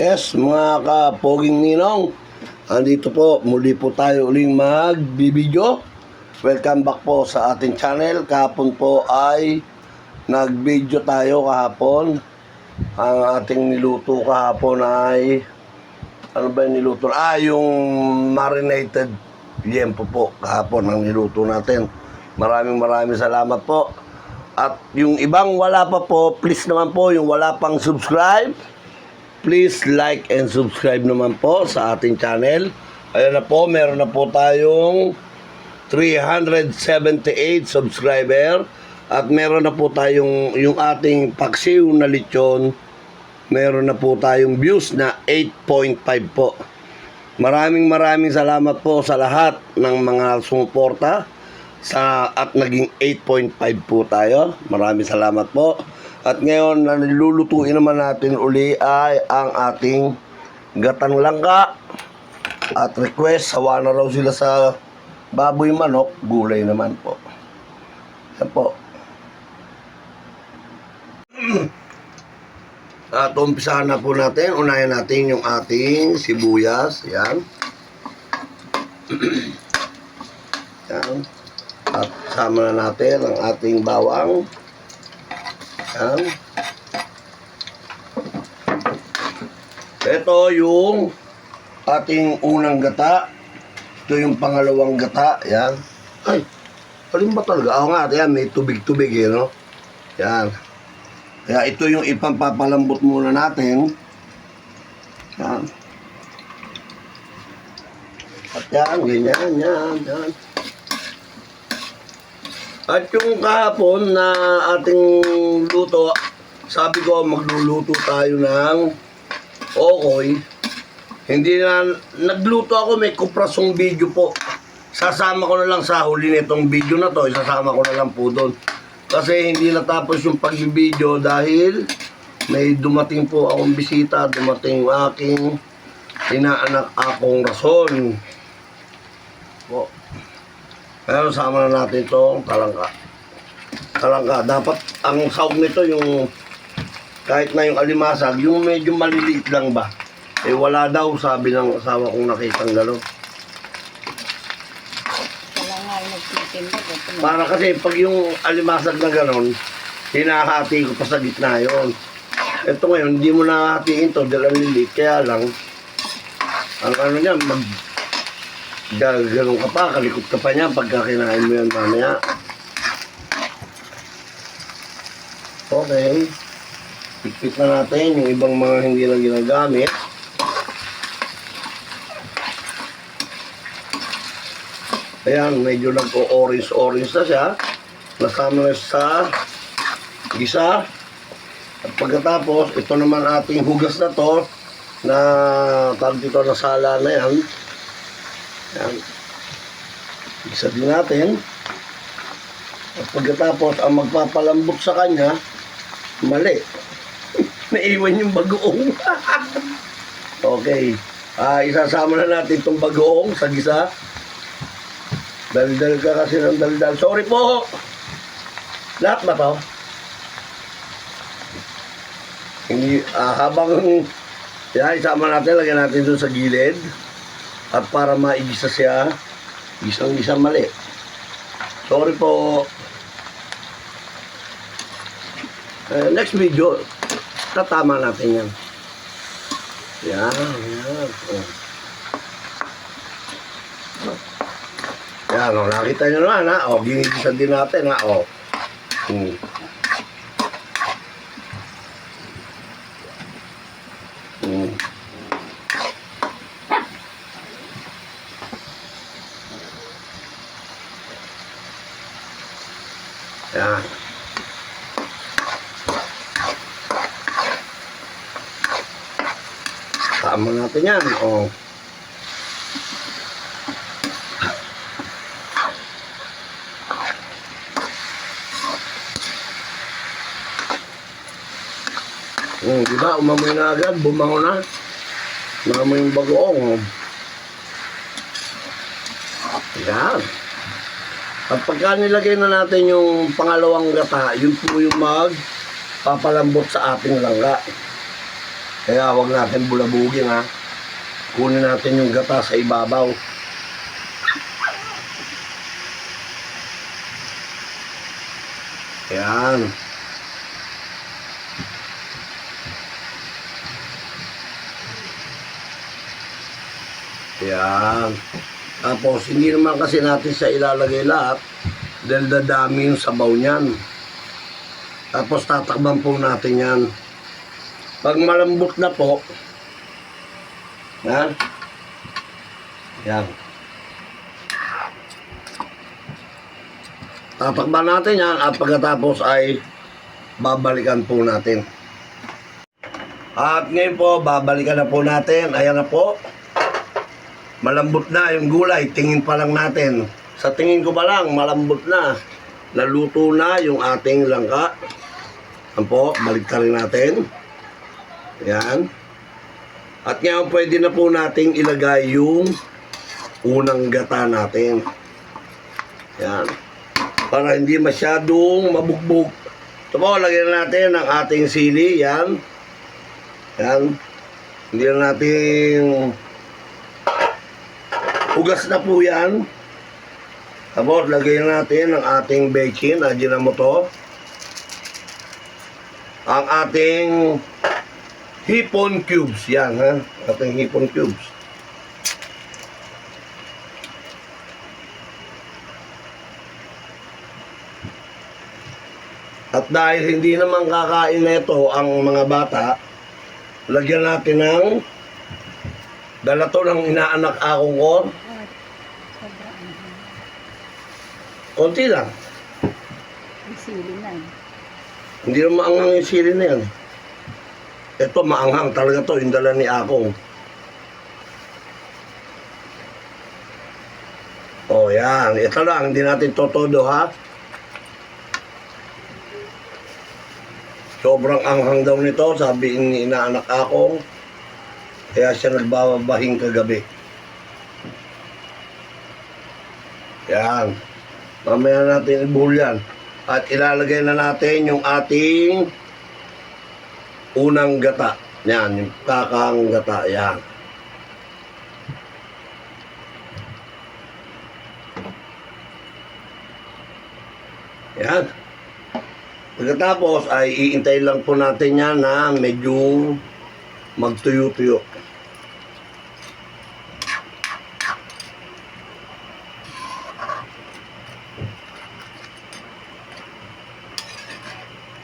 Yes, mga kapoging ninong, andito po, muli po tayo uling magbibideo. Welcome back po sa ating channel. Kahapon po ay nag-video tayo kahapon. Ang ating niluto kahapon ay, ano ba yung niluto? Yung marinated liempo po kahapon ang niluto natin. Maraming salamat po. At yung ibang wala pa po, please naman po, yung wala pang subscribe, please like and subscribe naman po sa ating channel. Ayan na po, meron na po tayong 378 subscriber. At meron na po tayong yung ating paksiw na lechon. Meron na po tayong views na 8.5 po. Maraming salamat po sa lahat ng mga sumuporta at naging 8.5 po tayo. Maraming salamat po. At ngayon, na nilulutuin naman natin uli ay ang ating gatang langka. At request, sawa na raw sila sa baboy manok, gulay naman po. Yan po. At umpisahan na po natin. Unahin natin yung ating sibuyas. Yan. Yan. At sama na natin ang ating bawang. Yan. Ito yung ating unang gata. Ito yung pangalawang gata. Yan. Ay, alin ba talaga? Ako nga, yan, may tubig-tubig eh, no? Yan. Kaya ito yung ipampapalambot muna natin. Yan. At yan, ganyan, yan. At yung kahapon na ating luto, sabi ko magluluto tayo ng okoy. Hindi na, nagluto ako, may kuprasong video po. Sasama ko na lang sa huli nitong video na to, isasama ko na lang po doon. Kasi hindi natapos yung pag-video dahil may dumating po akong bisita, dumating yung aking inaanak akong rason. Po. Kaya sama na natin itong talangka. Talangka. Dapat ang sahog nito yung kahit na yung alimasag, yung medyo maliliit lang ba. Eh wala daw, sabi ng asawa kong nakitang gano'n. Wala nga yung nagtitinda. Para kasi pag yung alimasag na gano'n, hinahati ko pa sa gitna yun. Ito ngayon, hindi mo nahatiin to dahil ang liliit. Kaya lang, ang ano niya, gano'n ka pa, kalikot ka pa niya pagka kinain mo yan mamaya. Okay. Pikpik na natin yung ibang mga hindi na ginagamit. Ayan, medyo nag-orange na siya. Nasama na sa gisa. At pagkatapos, ito naman ating hugas na to na tawag dito na sala na yan. Yan. Isa din natin. At pagkatapos, ang magpapalambot sa kanya, mali. Naiwan yung bagoong. Okay. Isasama na natin itong bagoong sa gisa. Daldal ka kasi ng daldal. Sorry po. Lahat ba to? Hindi, habang isama natin, lagyan natin doon sa gilid. At para maigisa siya, gisang mali. Sorry po. Next video, tatama natin yan. Yan. Oh. Yan, nakita nyo naman, ha? O, ginigisan din natin, ha? O. Yan. Tama natin yan. O. Diba? Umamoy na agad. Bumango na. Umamoy yung bagoong. Yan. At pagka nilagay na natin yung pangalawang gata, yun po yung magpapalambot sa ating langka. Kaya wag natin bulabugin ha. Kunin natin yung gata sa ibabaw. Yan. Yan. Tapos, hindi naman kasi natin sa ilalagay lahat dahil dadami yung sabaw niyan. Tapos, tatakban po natin yan. Pag malambot na po, yan. Yan. Tatakban natin yan at pagkatapos ay babalikan po natin. At ngayon po, babalikan na po natin. Ayan na po. Malambot na yung gulay. Tingin pa lang natin. Sa tingin ko pa lang, malambot na. Naluto na yung ating langka. Ayan po, balik ka rin natin. Ayan. At ngayon, pwede na po nating ilagay yung unang gata natin. Ayan. Para hindi masyadong mabugbog. Ito po, lagyan natin ang ating sili. Yan. Yan. Hindi na natin hugas na po yan. Tapos, lagyan natin ang ating bacon. Ajinomoto. Ang ating hipon cubes. Yan, ha? Ating hipon cubes. At dahil hindi naman kakain na ito ang mga bata, lagyan natin ng galato ng inaanak akong ko. Konti lang. Ang sili na eh. Hindi naman maanghang yung sili na yan. Ito maanghang talaga to, yung dala ni akong. O yan, ito lang, hindi natin totodo ha. Sobrang anghang daw nito, sabi ni inaanak akong. Kaya siya nagbabahing kagabi. Yan. Mamaya natin ibuhol yan. At ilalagay na natin yung ating unang gata. Yan, yung kakang gata. Yan. Yan. Pagkatapos ay iintay lang po natin yan na medyo magtuyo-tuyo.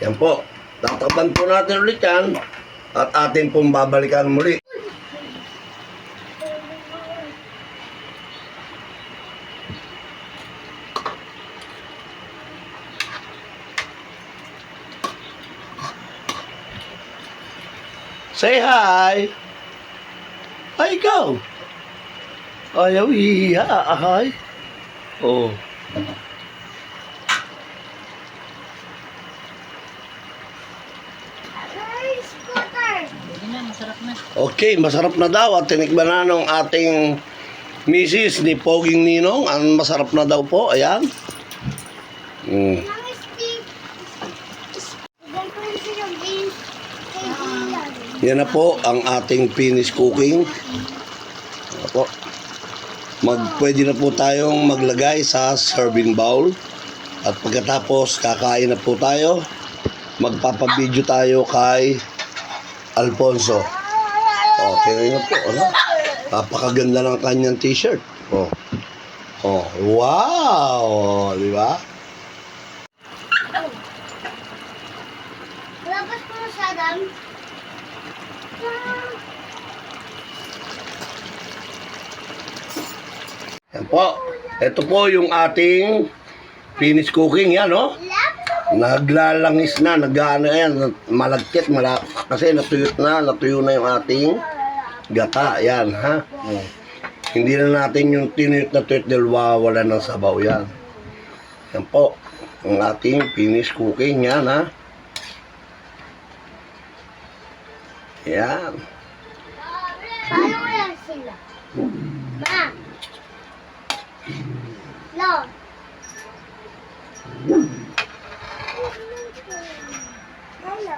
Yan po. Tatakban po natin ulit yan at atin pong babalikan muli. Say hi! Ay, ikaw! Ayaw ihiha, ahay. Oh. Pwede na, masarap na. Okay, masarap na daw at tinikman na ng ating misis ni Poging Ninong. Ang masarap na daw po, ayan. Yan na po ang ating finished cooking. Apo. Pwede na po tayong maglagay sa serving bowl. At pagkatapos kakain na po tayo. Magpapabideo tayo kay Alfonso. Okay na po. Ano? Napakaganda ng kanyang t-shirt. Oh. Oh, wow! Di ba? Labas ko na siya, Adam. Yan po. Ito po yung ating finished cooking. Yan, no? Naglalangis na. Nag-ano yan. Malagkit. Kasi natuyo na yung ating gata. Yan, ha? Hindi na natin yung tinuyot na tuyot dahil wawala ng sabaw. Yan. Yan po. Ang ating finished cooking. Yan, ha? Yan. Paano mo yan sila? Ma! No! Wala.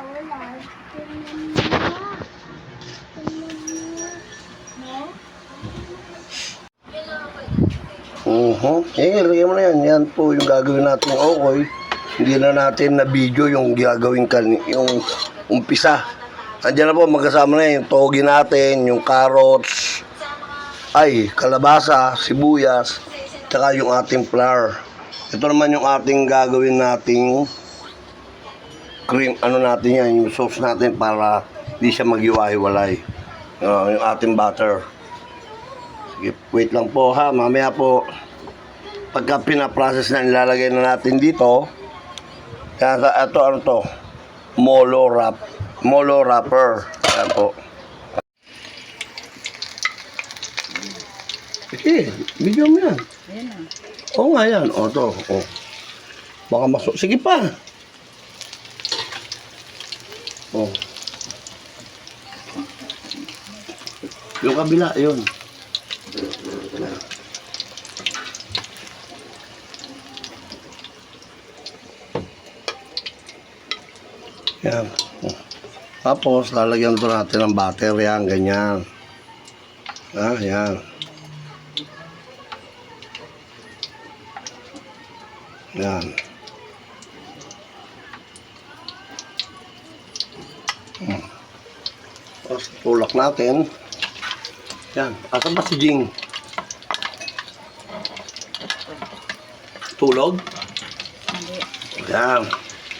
Ilagay mo na yan. Yan po yung gagawin natin okoy. Hindi na natin na video yung gagawin yung umpisa. Andiyan na po, magkasama na yung togi natin, yung carrots, kalabasa, sibuyas, tsaka yung ating flour. Ito naman yung ating gagawin nating cream, natin yan, yung sauce natin para di siya maghiwa-hiwalay. Yung ating butter. Sige, wait lang po ha, mamaya po pagka pinaprocess na nilalagay na natin dito. Kaya ito molo wrapper. Ayan po. Sige, video mo yan. Ayan na. Oo nga yan. To. Baka sige pa. Yung kabila, yun. Yan. Tapos, lalagyan ito natin ng butter. Yan, ganyan. Yan. Yan. Tapos, tulak natin. Yan. Asan ba si Jing? Tulog? Hindi. Yan.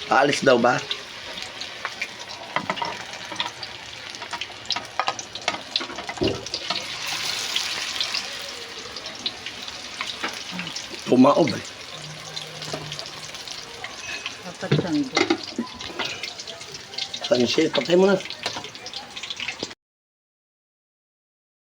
Aalis daw ba? Pumaob eh. Dapat sando. Saan siya? Patay mo na.